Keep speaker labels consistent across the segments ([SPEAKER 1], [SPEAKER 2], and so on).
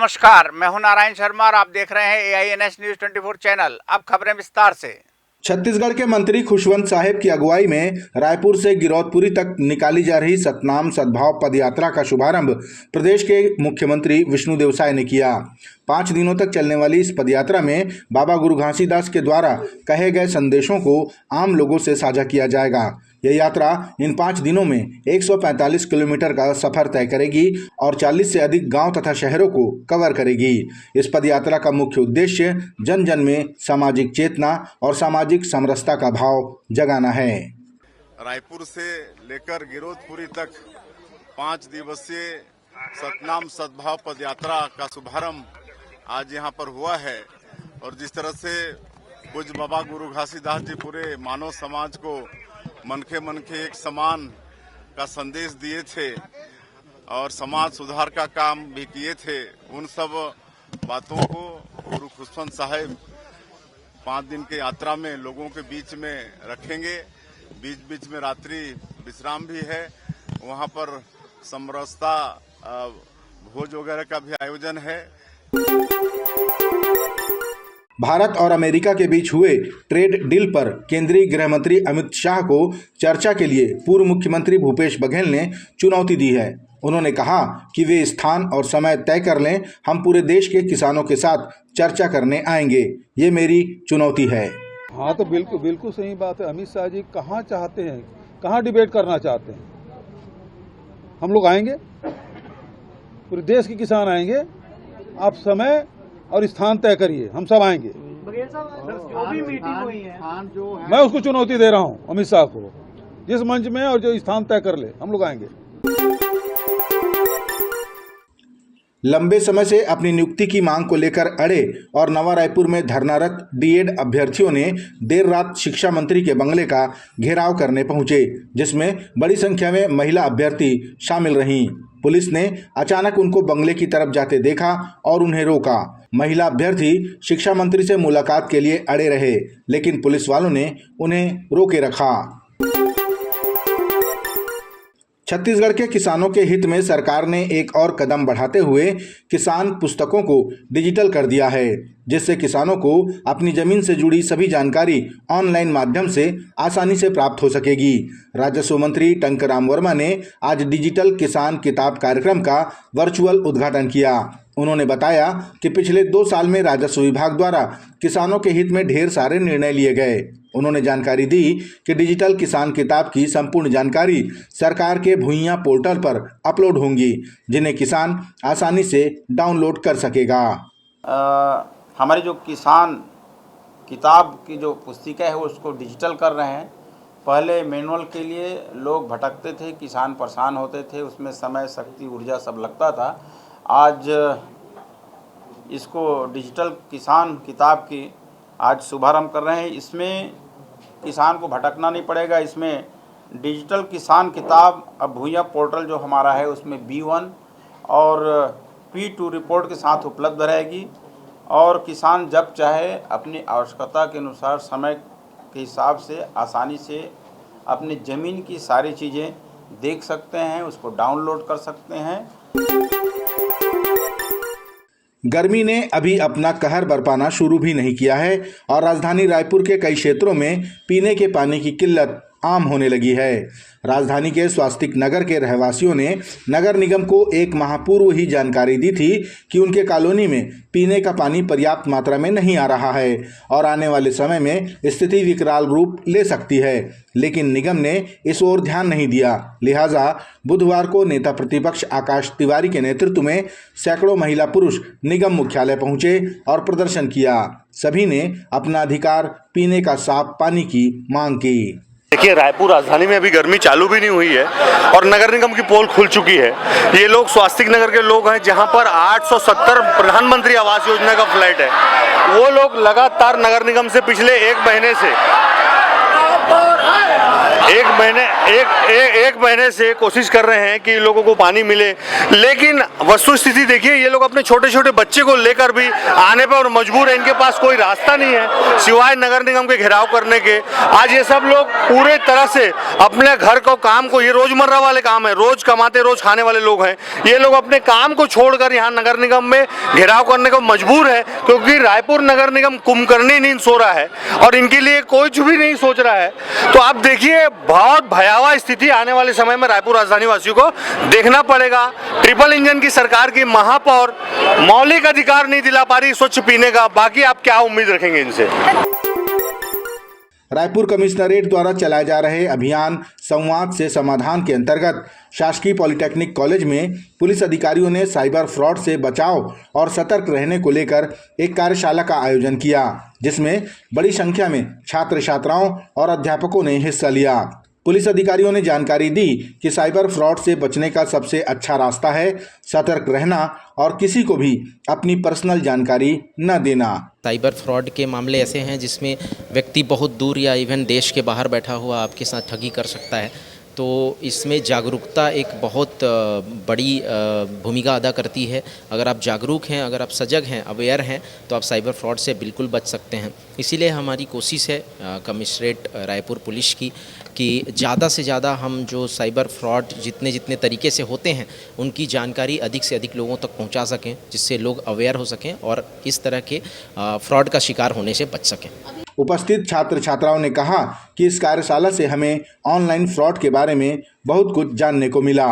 [SPEAKER 1] नमस्कार, मैं हूं नारायण शर्मा और आप देख रहे हैं AINS न्यूज 24 चैनल। अब खबरें विस्तार से।
[SPEAKER 2] छत्तीसगढ़ के मंत्री खुशवंत साहेब की अगुवाई में रायपुर से गिरौदपुरी तक निकाली जा रही सतनाम सद्भाव पदयात्रा का शुभारंभ प्रदेश के मुख्यमंत्री विष्णुदेव साय ने किया। 5 दिनों तक चलने वाली इस पदयात्रा में बाबा गुरु घासीदास के द्वारा कहे गए संदेशों को आम लोगों से साझा किया जाएगा। यह यात्रा इन 5 दिनों में 145 किलोमीटर का सफर तय करेगी और 40 से अधिक गांव तथा शहरों को कवर करेगी। इस पदयात्रा का मुख्य उद्देश्य जन जन में सामाजिक चेतना और सामाजिक समरसता का भाव जगाना है।
[SPEAKER 3] रायपुर से लेकर गिरौदपुरी तक 5 दिवसीय सतनाम सद्भाव पदयात्रा का शुभारंभ आज यहां पर हुआ है और जिस तरह से पूज्य बाबा गुरु घासीदास जी पूरे मानव समाज को मनखे मनखे एक समान का संदेश दिए थे और समाज सुधार का काम भी किए थे। उन सब बातों को गुरु खुशवंत साहेब 5 दिन की यात्रा में लोगों के बीच में रखेंगे। बीच बीच में रात्रि विश्राम भी है, वहां पर समरसता भोज वगैरह का भी आयोजन है।
[SPEAKER 2] भारत और अमेरिका के बीच हुए ट्रेड डील पर केंद्रीय गृह मंत्री अमित शाह को चर्चा के लिए पूर्व मुख्यमंत्री भूपेश बघेल ने चुनौती दी है। उन्होंने कहा कि वे स्थान और समय तय कर लें, हम पूरे देश के किसानों के साथ चर्चा करने आएंगे, ये मेरी चुनौती है।
[SPEAKER 4] हाँ तो बिल्कुल सही बात है। अमित शाह जी कहाँ चाहते हैं, कहाँ डिबेट करना चाहते हैं, हम लोग आएंगे, पूरे देश के किसान आएंगे। आप समय और स्थान तय करिए, हम सब आएंगे। मैं उसको चुनौती दे रहा हूं अमित शाह को, जिस मंच में और जो स्थान तय कर ले हम लोग आएंगे।
[SPEAKER 2] लंबे समय से अपनी नियुक्ति की मांग को लेकर अड़े और नवा रायपुर में धरनारत डीएड अभ्यर्थियों ने देर रात शिक्षा मंत्री के बंगले का घेराव करने पहुंचे, जिसमें बड़ी संख्या में महिला अभ्यर्थी शामिल रहीं। पुलिस ने अचानक उनको बंगले की तरफ जाते देखा और उन्हें रोका। महिला अभ्यर्थी शिक्षा मंत्री से मुलाकात के लिए अड़े रहे, लेकिन पुलिस वालों ने उन्हें रोके रखा। छत्तीसगढ़ के किसानों के हित में सरकार ने एक और कदम बढ़ाते हुए किसान पुस्तकों को डिजिटल कर दिया है, जिससे किसानों को अपनी जमीन से जुड़ी सभी जानकारी ऑनलाइन माध्यम से आसानी से प्राप्त हो सकेगी। राजस्व मंत्री टंकराम वर्मा ने आज डिजिटल किसान किताब कार्यक्रम का वर्चुअल उद्घाटन किया। उन्होंने बताया कि पिछले 2 साल में राजस्व विभाग द्वारा किसानों के हित में ढेर सारे निर्णय लिए गए। उन्होंने जानकारी दी कि डिजिटल किसान किताब की संपूर्ण जानकारी सरकार के भुइयां पोर्टल पर अपलोड होंगी, जिन्हें किसान आसानी से डाउनलोड कर सकेगा।
[SPEAKER 5] हमारी जो किसान किताब की जो पुस्तिका है उसको डिजिटल कर रहे हैं। पहले मैनुअल के लिए लोग भटकते थे, किसान परेशान होते थे, उसमें समय, शक्ति, ऊर्जा सब लगता था। आज इसको डिजिटल किसान किताब की आज शुभारंभ कर रहे हैं। इसमें किसान को भटकना नहीं पड़ेगा। इसमें डिजिटल किसान किताब अब भुइयां पोर्टल जो हमारा है उसमें B1 और P2 रिपोर्ट के साथ उपलब्ध रहेगी और किसान जब चाहे अपनी आवश्यकता के अनुसार समय के हिसाब से आसानी से अपनी ज़मीन की सारी चीज़ें देख सकते हैं, उसको डाउनलोड कर सकते हैं।
[SPEAKER 2] गर्मी ने अभी अपना कहर बरपाना शुरू भी नहीं किया है और राजधानी रायपुर के कई क्षेत्रों में पीने के पानी की किल्लत आम होने लगी है। राजधानी के स्वास्तिक नगर के रहवासियों ने नगर निगम को 1 माह पूर्व ही जानकारी दी थी कि उनके कॉलोनी में पीने का पानी पर्याप्त मात्रा में नहीं आ रहा है और आने वाले समय में स्थिति विकराल रूप ले सकती है, लेकिन निगम ने इस ओर ध्यान नहीं दिया। लिहाजा बुधवार को नेता प्रतिपक्ष आकाश तिवारी के नेतृत्व में सैकड़ों महिला पुरुष निगम मुख्यालय पहुंचे और प्रदर्शन किया। सभी ने अपना अधिकार पीने का साफ पानी की मांग की।
[SPEAKER 6] देखिए, रायपुर राजधानी में अभी गर्मी चालू भी नहीं हुई है और नगर निगम की पोल खुल चुकी है। ये लोग स्वास्तिक नगर के लोग हैं, जहां पर 870 प्रधानमंत्री आवास योजना का फ्लैट है। वो लोग लगातार नगर निगम से पिछले 1 महीने से एक महीने से कोशिश कर रहे हैं कि लोगों को पानी मिले, लेकिन वस्तु स्थिति देखिए, ये लोग अपने छोटे छोटे बच्चे को लेकर भी आने पर मजबूर है। इनके पास कोई रास्ता नहीं है सिवाय नगर निगम के घेराव करने के। आज ये सब लोग पूरे तरह से अपने घर को काम को, ये रोजमर्रा वाले काम है, रोज कमाते रोज खाने वाले लोग हैं, ये लोग अपने काम को छोड़कर यहाँ नगर निगम में घेराव करने को मजबूर है, क्योंकि रायपुर नगर निगम कुंभकर्णी नींद सो रहा है और इनके लिए कोई भी नहीं सोच रहा है। तो आप देखिए, बहुत भयावह स्थिति आने वाले समय में रायपुर राजधानी वासियों को देखना पड़ेगा। ट्रिपल इंजन की सरकार की महापौर मौलिक अधिकार नहीं दिला पा रही स्वच्छ पीने का, बाकी आप क्या उम्मीद रखेंगे इनसे?
[SPEAKER 2] रायपुर कमिश्नरेट द्वारा चलाए जा रहे अभियान संवाद से समाधान के अंतर्गत शासकीय पॉलिटेक्निक कॉलेज में पुलिस अधिकारियों ने साइबर फ्रॉड से बचाव और सतर्क रहने को लेकर एक कार्यशाला का आयोजन किया, जिसमें बड़ी संख्या में छात्र छात्राओं और अध्यापकों ने हिस्सा लिया। पुलिस अधिकारियों ने जानकारी दी कि साइबर फ्रॉड से बचने का सबसे अच्छा रास्ता है सतर्क रहना और किसी को भी अपनी पर्सनल जानकारी न देना।
[SPEAKER 7] साइबर फ्रॉड के मामले ऐसे हैं जिसमें व्यक्ति बहुत दूर या इवन देश के बाहर बैठा हुआ आपके साथ ठगी कर सकता है, तो इसमें जागरूकता एक बहुत बड़ी भूमिका अदा करती है। अगर आप जागरूक हैं, अगर आप सजग हैं, अवेयर हैं, तो आप साइबर फ्रॉड से बिल्कुल बच सकते हैं। इसीलिए हमारी कोशिश है कमिश्नरेट रायपुर पुलिस की कि ज़्यादा से ज़्यादा हम जो साइबर फ्रॉड जितने तरीके से होते हैं उनकी जानकारी अधिक से अधिक लोगों तक पहुंचा सकें, जिससे लोग अवेयर हो सकें और इस तरह के फ्रॉड का शिकार होने से बच सकें।
[SPEAKER 2] उपस्थित छात्र छात्राओं ने कहा कि इस कार्यशाला से हमें ऑनलाइन फ्रॉड के बारे में बहुत कुछ जानने को मिला।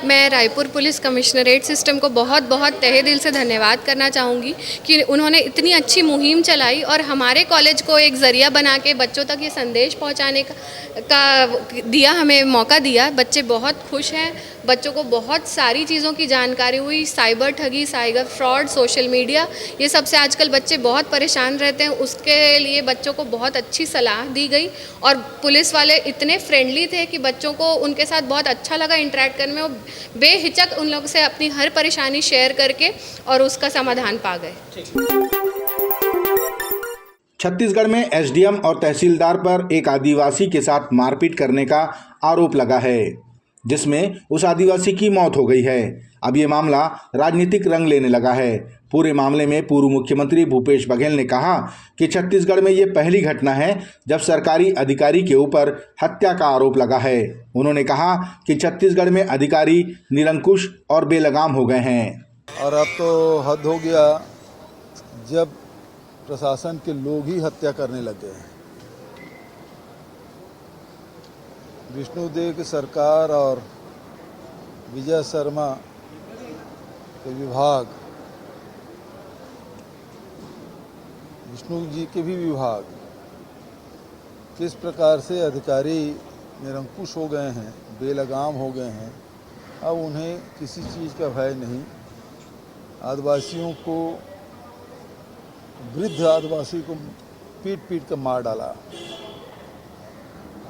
[SPEAKER 8] मैं रायपुर पुलिस कमिश्नरेट सिस्टम को बहुत बहुत तहे दिल से धन्यवाद करना चाहूँगी कि उन्होंने इतनी अच्छी मुहिम चलाई और हमारे कॉलेज को एक ज़रिया बना के बच्चों तक ये संदेश पहुँचाने का दिया, हमें मौका दिया। बच्चे बहुत खुश हैं, बच्चों को बहुत सारी चीज़ों की जानकारी हुई, साइबर ठगी, साइबर फ्रॉड, सोशल मीडिया, ये सबसे आजकल बच्चे बहुत परेशान रहते हैं। उसके लिए बच्चों को बहुत अच्छी सलाह दी गई और पुलिस वाले इतने फ्रेंडली थे कि बच्चों को उनके साथ बहुत अच्छा लगा इंटरेक्ट करने में। वो बेहिचक उन लोगों से अपनी हर परेशानी शेयर करके और उसका समाधान पा गए।
[SPEAKER 2] छत्तीसगढ़ में एसडीएम और तहसीलदार पर एक आदिवासी के साथ मारपीट करने का आरोप लगा है, जिसमें उस आदिवासी की मौत हो गई है। अब ये मामला राजनीतिक रंग लेने लगा है। पूरे मामले में पूर्व मुख्यमंत्री भूपेश बघेल ने कहा कि छत्तीसगढ़ में ये पहली घटना है जब सरकारी अधिकारी के ऊपर हत्या का आरोप लगा है। उन्होंने कहा कि छत्तीसगढ़ में अधिकारी निरंकुश और बेलगाम हो गए हैं।
[SPEAKER 4] और अब तो हद हो गया जब प्रशासन के लोग ही हत्या करने लग गए हैं। विष्णुदेव की सरकार और विजय शर्मा के विभाग, विष्णु जी के भी विभाग, किस प्रकार से अधिकारी निरंकुश हो गए हैं, बेलगाम हो गए हैं। अब उन्हें किसी चीज़ का भय नहीं। आदिवासियों को, वृद्ध आदिवासी को पीट पीट कर मार डाला।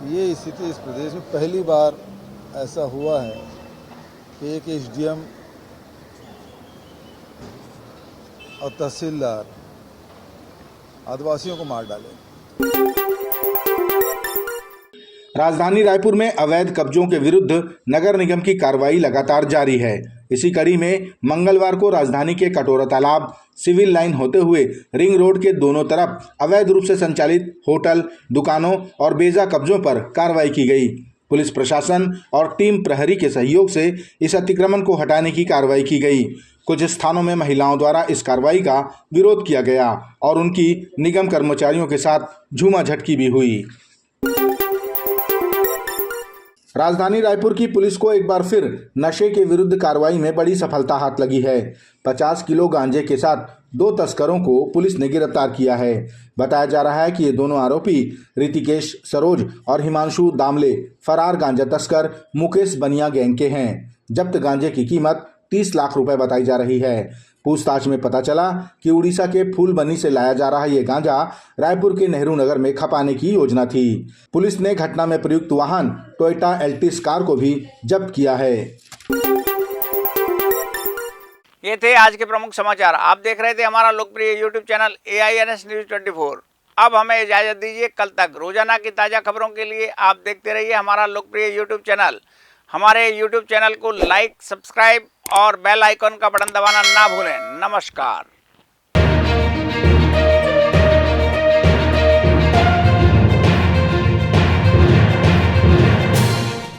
[SPEAKER 4] ये स्थिति इस प्रदेश में पहली बार ऐसा हुआ है कि एक एसडीएम और तहसीलदार आदिवासियों को मार डाले।
[SPEAKER 2] राजधानी रायपुर में अवैध कब्जों के विरुद्ध नगर निगम की कार्रवाई लगातार जारी है। इसी कड़ी में मंगलवार को राजधानी के कटोरा तालाब, सिविल लाइन होते हुए रिंग रोड के दोनों तरफ अवैध रूप से संचालित होटल, दुकानों और बेजा कब्जों पर कार्रवाई की गई। पुलिस प्रशासन और टीम प्रहरी के सहयोग से इस अतिक्रमण को हटाने की कार्रवाई की गई। कुछ स्थानों में महिलाओं द्वारा इस कार्रवाई का विरोध किया गया और उनकी निगम कर्मचारियों के साथ झूमाझटकी भी हुई। राजधानी रायपुर की पुलिस को एक बार फिर नशे के विरुद्ध कार्रवाई में बड़ी सफलता हाथ लगी है। 50 किलो गांजे के साथ 2 तस्करों को पुलिस ने गिरफ्तार किया है। बताया जा रहा है कि ये दोनों आरोपी ऋतिकेश सरोज और हिमांशु दामले फरार गांजा तस्कर मुकेश बनिया गैंग के हैं। जब्त गांजे की कीमत 30 लाख रुपए बताई जा रही है। पूछताछ में पता चला कि उड़ीसा के फूलबनी से लाया जा रहा ये गांजा रायपुर के नेहरू नगर में खपाने की योजना थी। पुलिस ने घटना में प्रयुक्त वाहन टोयोटा एल्टिस कार को भी जब्त किया है।
[SPEAKER 1] ये थे आज के प्रमुख समाचार। आप देख रहे थे हमारा लोकप्रिय YouTube चैनल AINS News 24। अब हमें इजाज़त दीजिए। कल तक रोजाना की ताज़ा खबरों के लिए आप देखते रहिए हमारा लोकप्रिय यूट्यूब चैनल। हमारे यूट्यूब चैनल को लाइक, सब्सक्राइब और बेल आइकन का बटन दबाना ना भूलें। नमस्कार।